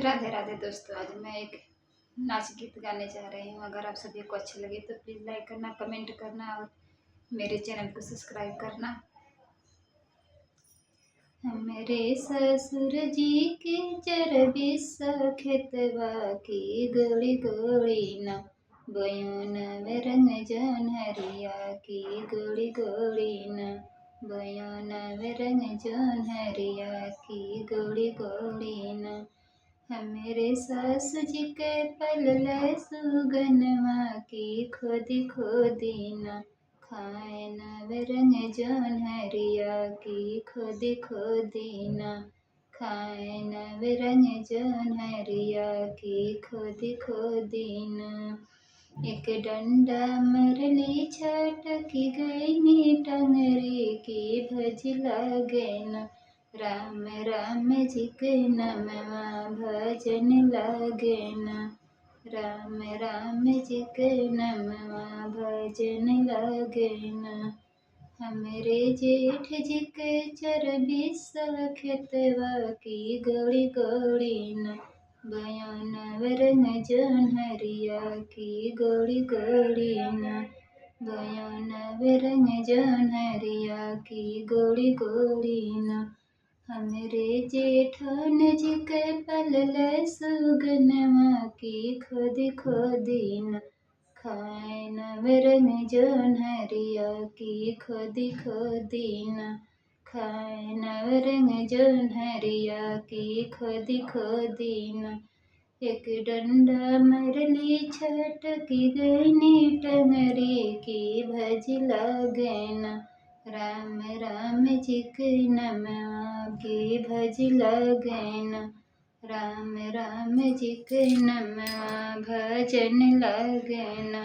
राधे राधे दोस्तों। आज मैं एक नाच गीत गाने जा रही हूँ। अगर आप सभी को अच्छे लगे तो प्लीज़ लाइक करना, कमेंट करना और मेरे चैनल को सब्सक्राइब करना। मेरे ससुर जी की चरबिस खेतवा की गोली गोली न बयून रंग जनहरिया की गोली गोली न बयून रंग जनहरिया की गोली गोली न। मेरे सासु जी के पलल सुगनवा की खोदी खोदी न खाए न रंग जनहरिया की खोदी खोदी न खाए न रंग जनहरिया की खोदी खोदी न। एक डंडा मरली छटकी गई नी टंगरी की भज लागे न राम राम जी के नमवा भजन लागे न राम राम जी के नमवा भजन लागे न। हमरे जेठ जी के चरबिस खेतवा की गोली गोली न बयान रंग जनहरिया की गोली गोली न बयान रंग जनहरिया की गोली गोली न। हमरे जेठन जी के पलल सुगनवा की खोदी खोदी न खाए न रंग जनहरिया की खोदी खोदी न खाए न रंग जनहरिया की खोदी खोदी न। एक डंडा मरली छटकी गई नी टंगरी की भज लागे न राम राम जी के नमवा की भज लागे न राम राम जी के नमवा भजन लागे न।